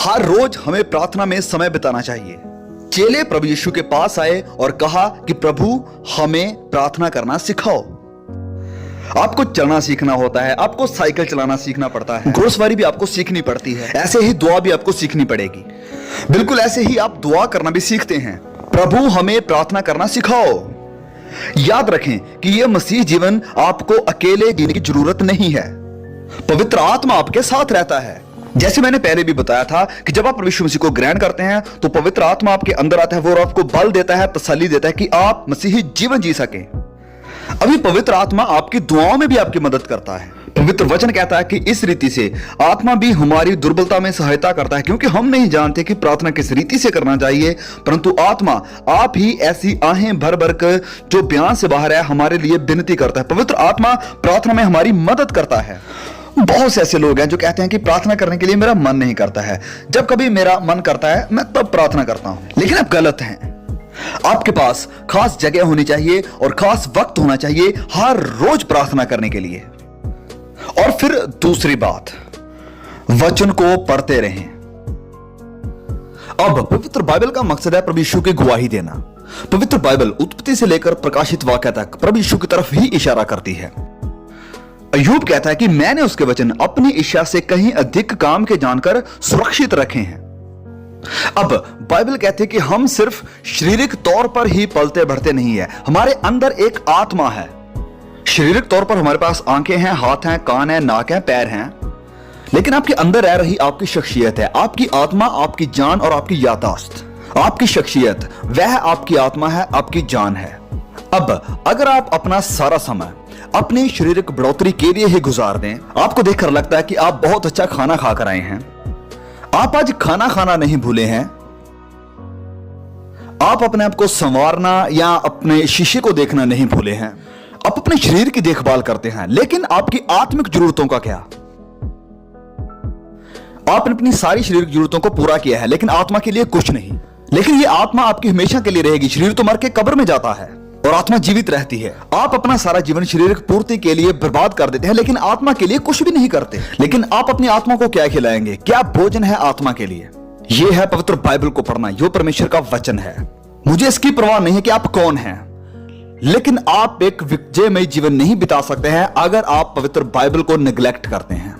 हर रोज हमें प्रार्थना में समय बिताना चाहिए। चेले प्रभु यीशु के पास आए और कहा कि प्रभु हमें प्रार्थना करना सिखाओ। आपको चलना सीखना होता है, आपको साइकिल चलाना सीखना पड़ता है, घुड़सवारी भी आपको सीखनी पड़ती है, ऐसे ही दुआ भी आपको सीखनी पड़ेगी। बिल्कुल ऐसे ही आप दुआ करना भी सीखते हैं। प्रभु हमें प्रार्थना करना सिखाओ। याद रखें कि यह मसीह जीवन आपको अकेले जीने की जरूरत नहीं है। पवित्र आत्मा आपके साथ रहता है। जैसे मैंने पहले भी बताया था कि जब आप प्रभु यीशु मसीह को ग्रहण करते हैं तो पवित्र आत्मा आपके अंदर आता है, वो आपको बल देता है, तसल्ली देता है कि आप मसीही जीवन जी सकें। अभी पवित्र आत्मा आपकी दुआओं में भी आपकी मदद करता है। पवित्र वचन कहता है कि इस रीति से आत्मा भी हमारी दुर्बलता में सहायता करता है, क्योंकि हम नहीं जानते कि प्रार्थना किस रीति से करना चाहिए, परंतु आत्मा आप ही ऐसी आहें भर भर कर जो बयान से बाहर है हमारे लिए विनती करता है। पवित्र आत्मा प्रार्थना में हमारी मदद करता है। बहुत से ऐसे लोग हैं जो कहते हैं कि प्रार्थना करने के लिए मेरा मन नहीं करता है, जब कभी मेरा मन करता है मैं तब प्रार्थना करता हूं। लेकिन आप गलत हैं। आपके पास खास जगह होनी चाहिए और खास वक्त होना चाहिए हर रोज प्रार्थना करने के लिए। और फिर दूसरी बात, वचन को पढ़ते रहें। अब पवित्र बाइबल का मकसद है प्रभु यीशु की गवाही देना। पवित्र बाइबल उत्पत्ति से लेकर प्रकाशित वाक्य तक प्रभु यीशु की तरफ ही इशारा करती है। अय्यूब कहता है कि मैंने उसके वचन अपनी इच्छा से कहीं अधिक काम के जानकर सुरक्षित रखे हैं। अब बाइबल कहती है कि हम सिर्फ शारीरिक तौर पर ही पलते बढ़ते नहीं है, हमारे अंदर एक आत्मा है। शारीरिक तौर पर हमारे पास आंखें हैं, हाथ हैं, कान हैं, नाक हैं, पैर हैं, लेकिन आपके अंदर रह रही आपकी शख्सियत है, आपकी आत्मा, आपकी जान और आपकी याददाश्त। आपकी शख्सियत वह आपकी आत्मा है, आपकी जान है। अब अगर आप अपना सारा समय अपनी शारीरिक बढ़ोतरी के लिए ही गुजार दें, आपको देखकर लगता है कि आप बहुत अच्छा खाना खाकर आए हैं, आप आज खाना खाना नहीं भूले हैं, आप अपने आप को संवारना या अपने शीशे को देखना नहीं भूले हैं, आप अपने शरीर की देखभाल करते हैं, लेकिन आपकी आत्मिक जरूरतों का क्या? आपने अपनी सारी शारीरिक जरूरतों को पूरा किया है लेकिन आत्मा के लिए कुछ नहीं। लेकिन यह आत्मा आपकी हमेशा के लिए रहेगी। शरीर तो मर के कब्र में जाता है और आत्मा जीवित रहती है। आप अपना सारा जीवन शारीरिक पूर्ति के लिए बर्बाद कर देते हैं लेकिन आत्मा के लिए कुछ भी नहीं करते। लेकिन आप अपनी आत्मा को क्या खिलाएंगे? क्या भोजन है आत्मा के लिए? यह है पवित्र बाइबल को पढ़ना, जो परमेश्वर का वचन है। मुझे इसकी परवाह नहीं है कि आप कौन हैं, लेकिन आप एक विजयमय जीवन नहीं बिता सकते हैं अगर आप पवित्र बाइबल को निग्लेक्ट करते हैं।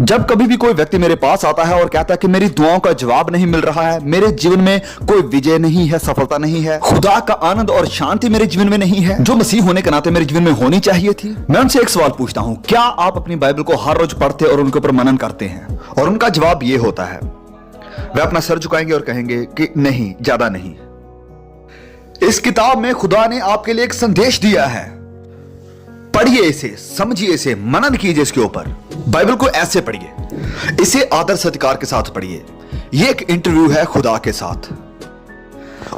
जब कभी भी कोई व्यक्ति मेरे पास आता है और कहता है कि मेरी दुआओं का जवाब नहीं मिल रहा है, मेरे जीवन में कोई विजय नहीं है, सफलता नहीं है, खुदा का आनंद और शांति मेरे जीवन में नहीं है जो मसीह होने के नाते मेरे जीवन में होनी चाहिए थी, मैं उनसे एक सवाल पूछता हूं, क्या आप अपनी बाइबल को हर रोज पढ़ते और उनके ऊपर मनन करते हैं? और उनका जवाब यह होता है, वे अपना सर झुकाएंगे और कहेंगे कि नहीं, ज्यादा नहीं। इस किताब में खुदा ने आपके लिए एक संदेश दिया है, पढ़िए इसे, समझिए इसे, मनन कीजिए इसके ऊपर। बाइबल को ऐसे पढ़िए, इसे आदर सत्कार के साथ पढ़िए। ये एक इंटरव्यू है खुदा के साथ।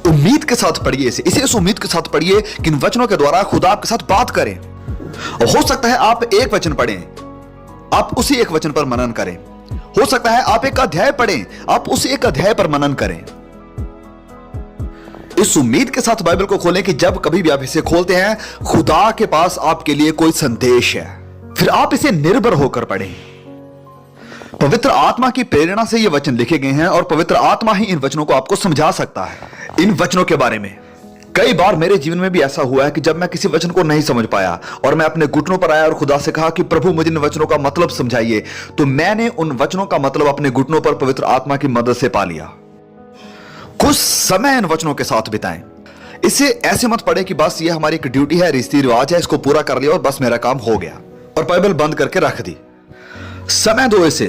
उम्मीद के साथ पढ़िए इसे इस उम्मीद के साथ पढ़िए कि इन वचनों के द्वारा खुदा आपके साथ बात करें। हो सकता है आप एक वचन पढ़ें, आप उसी एक वचन पर मनन करें। हो सकता है आप एक अध्याय पढ़ें, आप उस एक अध्याय पर मनन करें। इस उम्मीद के साथ बाइबल को खोलें कि जब कभी भी आप इसे खोलते हैं, खुदा के पास आपके लिए कोई संदेश है। फिर आप इसे निर्भर होकर पढ़ें। पवित्र आत्मा की प्रेरणा से ये वचन लिखे गए हैं और पवित्र आत्मा ही इन वचनों को आपको समझा सकता है। इन वचनों के बारे में कई बार मेरे जीवन में भी ऐसा हुआ है कि जब मैं किसी वचन को नहीं समझ पाया और मैं अपने घुटनों पर आया और खुदा से कहा कि प्रभु मुझे इन वचनों का मतलब समझाइए, तो मैंने उन वचनों का मतलब अपने घुटनों पर पवित्र आत्मा की मदद से पा लिया। कुछ समय इन वचनों के साथ बिताएं। इसे ऐसे मत पढ़े कि बस ये हमारी एक ड्यूटी है, रीति रिवाज है, इसको पूरा कर लिया और बस मेरा काम हो गया और बाइबल बंद करके रख दी। समय दो इसे,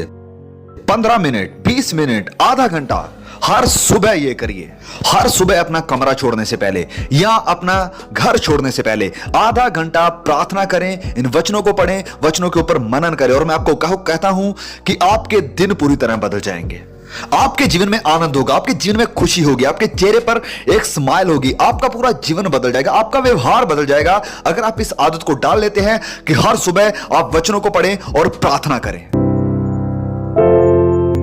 15 मिनट, 20 मिनट, आधा घंटा हर सुबह ये करिए। हर सुबह अपना कमरा छोड़ने से पहले या अपना घर छोड़ने से पहले आधा घंटा प्रार्थना करें, इन वचनों को पढ़ें, वचनों के ऊपर मनन करें। और मैं आपको कहता हूं कि आपके दिन पूरी तरह बदल जाएंगे। आपके जीवन में आनंद होगा, आपके जीवन में खुशी होगी, आपके चेहरे पर एक स्माइल होगी, आपका पूरा जीवन बदल जाएगा, आपका व्यवहार बदल जाएगा अगर आप इस आदत को डाल लेते हैं कि हर सुबह आप वचनों को पढ़ें और प्रार्थना करें।